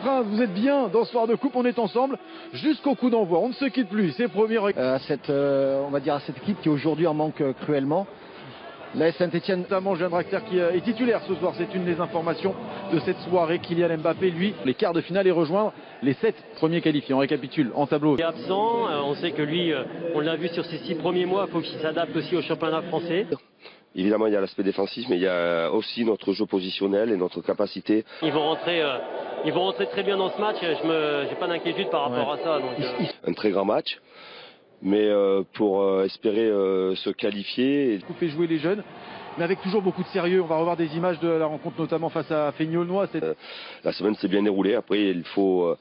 Prince, vous êtes bien dans ce soir de coupe, on est ensemble jusqu'au coup d'envoi, on ne se quitte plus, c'est promis. On va dire à cette équipe qui aujourd'hui en manque cruellement. La Saint-Etienne, notamment Jeanne Draxler qui est titulaire ce soir, c'est une des informations de cette soirée. Kylian Mbappé, lui, les quarts de finale et rejoindre les 7 premiers qualifiés. On récapitule en tableau. Il est absent, on sait que lui, on l'a vu sur ses 6 premiers mois, il faut qu'il s'adapte aussi au championnat français. Évidemment, il y a l'aspect défensif, mais il y a aussi notre jeu positionnel et notre capacité. Ils vont rentrer très bien dans ce match, je n'ai pas d'inquiétude par rapport à ça. Donc, Un très grand match. Mais pour espérer se qualifier. Vous fait jouer les jeunes, mais avec toujours beaucoup de sérieux. On va revoir des images de la rencontre, notamment face à Feigny-Aulnois. La semaine s'est bien déroulée. Après, il faut.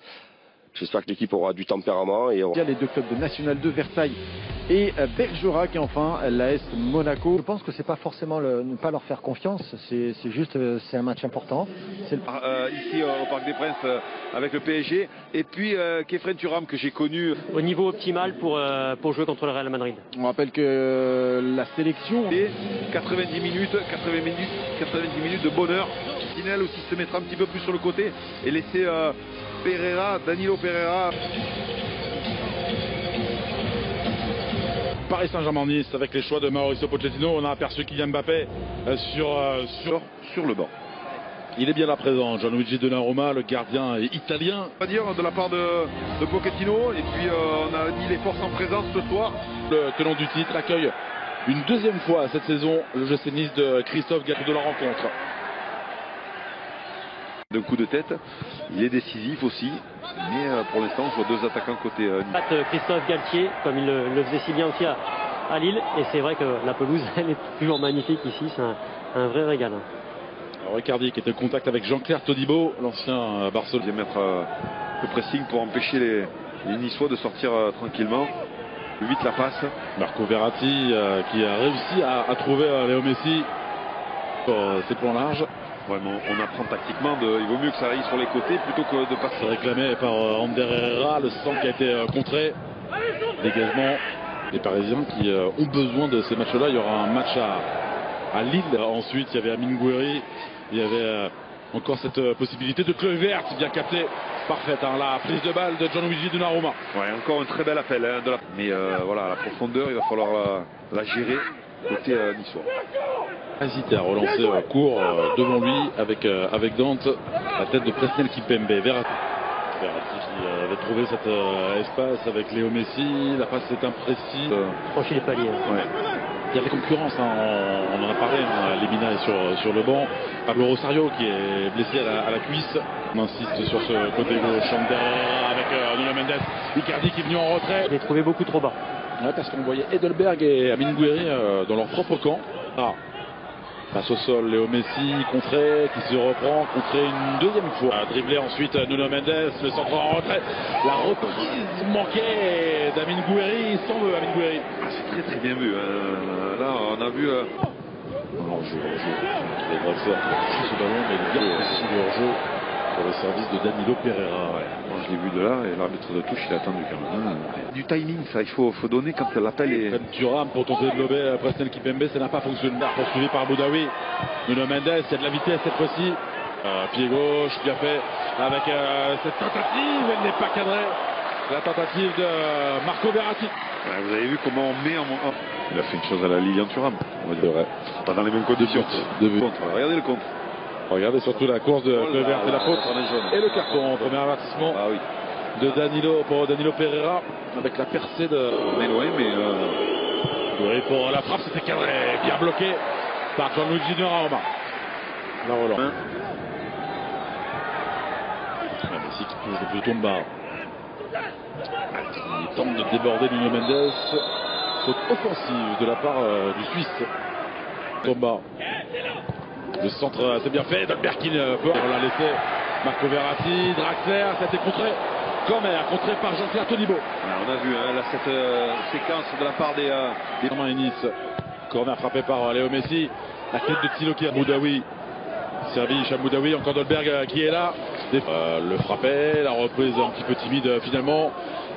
J'espère que l'équipe aura du tempérament. Et il y a les deux clubs de National 2, Versailles et Bergerac, et enfin l'AS Monaco. Je pense que c'est pas forcément ne pas leur faire confiance, c'est juste c'est un match important. Ici au Parc des Princes avec le PSG, et puis Khéphren Thuram que j'ai connu au niveau optimal pour jouer contre le Real Madrid. On rappelle que la sélection et 90 minutes de bonheur. Sinel aussi se mettra un petit peu plus sur le côté et laisser Danilo Pereira. Paris Saint-Germain-Nice avec les choix de Mauricio Pochettino. On a aperçu Kylian Mbappé sur le banc. Il est bien là présent, Gianluigi Donnarumma, le gardien italien. On va dire de la part de Pochettino, et puis on a mis les forces en présence ce soir. Le tenant du titre accueille une deuxième fois cette saison le GC Nice de Christophe Galtier de la rencontre. D'un coup de tête, il est décisif aussi, mais pour l'instant je vois deux attaquants côté Nice. Christophe Galtier, comme il le faisait si bien aussi à Lille, et c'est vrai que la pelouse elle est toujours magnifique ici, c'est un vrai régal. Alors Riccardi qui était en contact avec Jean-Claire Todibo, l'ancien Barcelone. Il vient mettre le pressing pour empêcher les Niçois de sortir tranquillement. Vite la passe. Marco Verratti qui a réussi à trouver Léo Messi pour ses plans larges. Vraiment, on apprend tactiquement, il vaut mieux que ça aille sur les côtés plutôt que de passer. Réclamé par Ander Herrera, le centre qui a été contré. Dégagement des Parisiens qui ont besoin de ces matchs-là. Il y aura un match à Lille. Ensuite, il y avait Amine Gouiri. Il y avait encore cette possibilité de Kluivert, bien capté. Parfaite, hein, la prise de balle de Gianluigi Donnarumma. Ouais, encore un très bel appel. Mais voilà, la profondeur, il va falloir la gérer côté niçois. Hésité à relancer court devant lui avec Dante, la tête de Presnel Kimpembe. Verratti qui avait trouvé cet espace avec Léo Messi, la passe est imprécise. Franchir les paliers. Ouais. Il y avait concurrence, hein, on en a parlé, hein, Lemina est sur le banc. Pablo Rosario qui est blessé à la cuisse. On insiste sur ce côté gauche, derrière avec Nuno Mendes. Icardi qui est venu en retrait. Je l'ai trouvé beaucoup trop bas. Ouais, parce qu'on voyait Edelberg et Amine Gouiri dans leur propre camp. Passe au sol, Léo Messi, contré, qui se reprend, contré une deuxième fois. Dribblé ensuite Nuno Mendes, le centre en retrait. La reprise manquée d'Amine Gouiri, sans veut Amine Gouiri. C'est très bien vu. Là, on a vu. Hors-jeu. Les Draxler qui a touché ce ballon, mais il y a aussi le hors-jeu pour le service de Danilo Pereira. Ouais. Moi, je l'ai vu de là, et l'arbitre de touche, il a attendu quand même. Du timing, ça, il faut donner quand l'appel est. Thuram pour tenter de lober Presnel Kimpembe, ça n'a pas fonctionné. Poursuivi par Boudaoui. Nuno Mendes, il y a de la vitesse cette fois-ci. Pied gauche, bien fait. Avec cette tentative, elle n'est pas cadrée. La tentative de Marco Verratti. Ouais, vous avez vu comment on met en. Il a fait une chose à la Lilian Thuram, on va dire. Ouais. Pas dans les mêmes conditions. Regardez le contre. Regardez surtout la course de Kluivert et la faute. Et le carton, premier avertissement de Danilo pour Danilo Pereira avec la percée de. On est loin, mais. Oui, pour la frappe, c'était cadré, bien bloqué par Gianluigi Donnarumma. La relance. Messi qui touche le peloton bas. Il tente de déborder Nuno Mendes. Faute offensive de la part du Suisse. Tomba. Le centre, c'est bien fait. Dolberg qui peut. On l'a laissé. Marco Verratti, Draxler, ça a été contré. Corner, contré par Jean-Claire Todibo. On a vu là, cette séquence de la part des Romains et Nice. Corner frappé par Léo Messi. La tête de Thilo qui a Boudaoui. Servi Hicham Boudaoui, encore Dolberg qui est là. Le frappé, la reprise un petit peu timide finalement.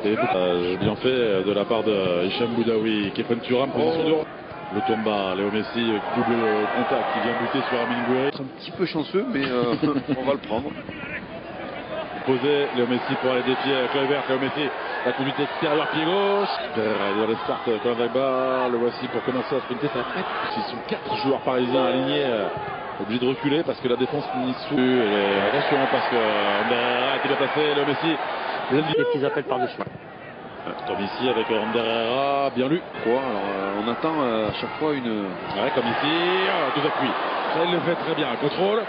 Et bien fait de la part de Hicham Boudaoui. Khéphren Thuram, position de le Tomba, Léo Messi, double contact qui vient buter sur Amine Gouiri. Un petit peu chanceux, mais on va le prendre. opposé. Léo Messi pour aller défier Kluivert. Léo Messi, la conduite extérieure, pied gauche. Il restart Colin Dagba. Le voici pour commencer à sprinter. Ça va être... Ils sont 4 joueurs parisiens alignés. Obligé de reculer parce que la défense finit sous. Attention parce que Herrera a été bien placé. Léo Messi. Les petits appels par-dessus. Comme ici avec Ander Herrera, bien lu. Quoi, alors, on attend à chaque fois une... Ouais, comme ici, deux appuis. Ça, il le fait très bien. Contrôle,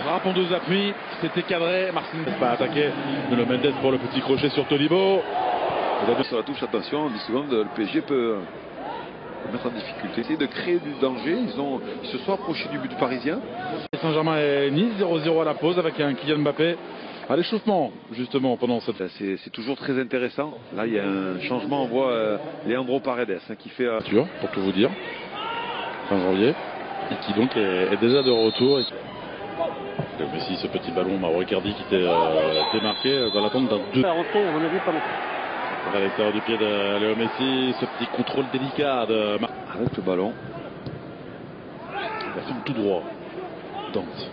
frappe en 2 appuis. C'était cadré. Marcin va attaquer Nuno Mendes pour le petit crochet sur Tolibo. Sur la touche, attention, en 10 secondes, le PSG peut mettre en difficulté. Essayer de créer du danger. Ils se sont approchés du but parisien. Saint-Germain et Nice, 0-0 à la pause avec un Kylian Mbappé à l'échauffement, justement, pendant cette... C'est toujours très intéressant. Là, il y a un changement. On voit Leandro Paredes qui fait... Pour tout vous dire, fin janvier, et qui donc est déjà de retour. Mais si ce petit ballon, Mauro Icardi qui était démarqué dans l'attente d'un 2. Rentré, à mon avis, pas long. À l'extérieur du pied de Léo Messi, ce petit contrôle délicat de... Avec le ballon. Il assume tout droit. Dante.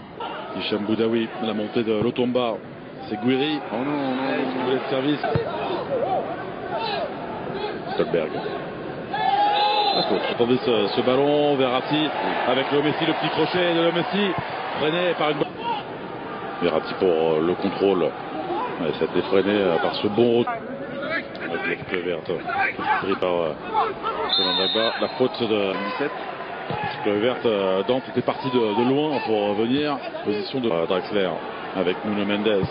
Hicham Boudaoui, la montée de Lotomba. C'est Guiri. Oh non, non, voulait de service. Stolberg. Attendez ce ballon, Verratti avec Léo Messi, le petit crochet de Léo Messi, freiné par une... Verratti pour le contrôle. Ouais, ça a été freiné par ce bon retour. Avec Kluivert, pris par Colin Dagba. La faute de 17. Kluivert, Dante était parti de loin pour venir. Position de Draxler avec Nuno Mendes.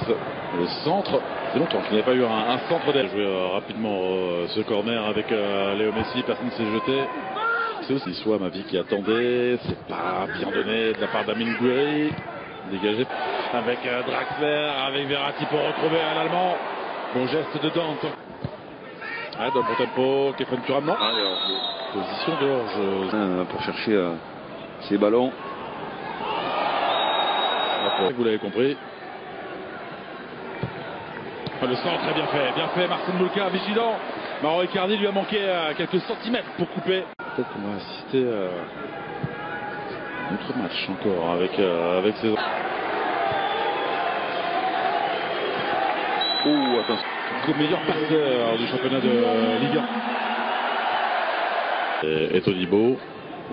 Le centre. C'est longtemps qu'il n'y a pas eu un centre d'air. Joué rapidement ce corner avec Léo Messi. Personne ne s'est jeté. C'est aussi soit ma vie qui attendait. C'est pas bien donné de la part d'Amine Gouiri. Dégagé avec Draxler, avec Verratti pour retrouver un Allemand. Bon geste de Dante. Ah, dans le bon tempo, Kefren Turam, non. Position dehors pour chercher ces ballons. Vous l'avez compris. Le centre très bien fait, Marcin Bulka vigilant. Mauro Icardi lui a manqué quelques centimètres pour couper. Peut-être qu'on va assister à un autre match encore avec ces... Oh, attention. Le meilleur passeur du championnat de Ligue 1. Et Tolibo,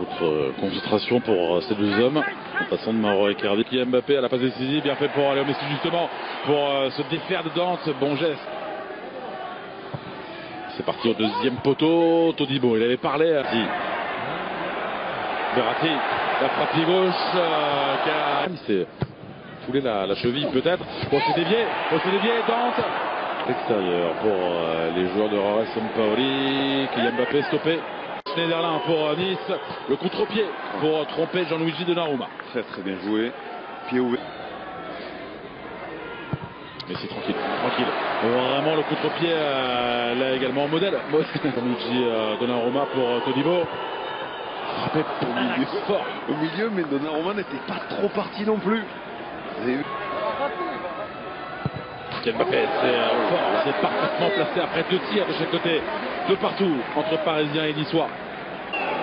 autre concentration pour ces deux hommes. En passant de Mauro Icardi, qui est Mbappé à la passe décisive, bien fait pour Léo Messi justement, pour se défaire de Dante, bon geste. C'est parti au deuxième poteau, Tolibo, il avait parlé à Verratti, la frappe pied gauche, il s'est foulé la cheville peut-être, pour se dévier, Dante. Extérieur pour les joueurs de Rares Sampaoli, Kylian Mbappé stoppé. Schneiderlin pour Nice, le contre-pied pour tromper Gianluigi Donnarumma. Très très bien joué, pied ouvert. Mais c'est tranquille. Vraiment le contre-pied là également modèle. Gianluigi Donnarumma pour Todibo. Frappé pour milieu fort. Au milieu, mais Donnarumma n'était pas trop parti non plus. Vous avez vu? Mbappé, c'est fort, c'est parfaitement placé après 2 tirs de chaque côté, de partout, entre Parisiens et Niçois.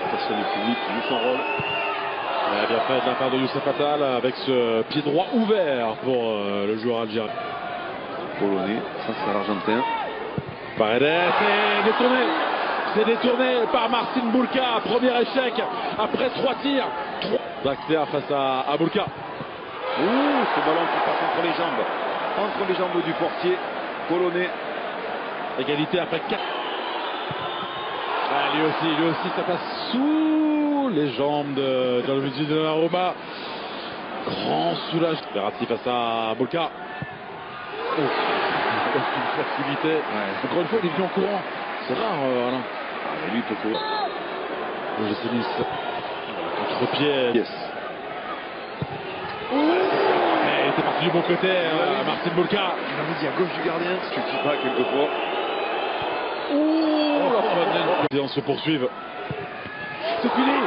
Attention du public qui joue son rôle. Bien fait de la part de Youssef Attal avec ce pied droit ouvert pour le joueur algérien. Polonais, ça c'est l'Argentin. Paredes, c'est détourné par Marcin Bulka, premier échec après 3 tirs. Draxler face à Bulka. Ouh, ce ballon qui passe entre les jambes. Entre les jambes du portier polonais. Égalité après 4. Ah, lui aussi, ça passe sous les jambes de Gianluigi Donnarumma. Grand soulagement. Verratti face à Bulka. Oh, une facilité. Ouais. Encore une fois, il est venu en courant. C'est rare, Alain. Ah, lui, il peut courir. Je sais Nice. Contre-pied. Yes. C'est parti du bon côté, Marcin Bulka. Il avait dit à gauche du gardien, ce que tu pas quelquefois. La séance se poursuivre. C'est fini.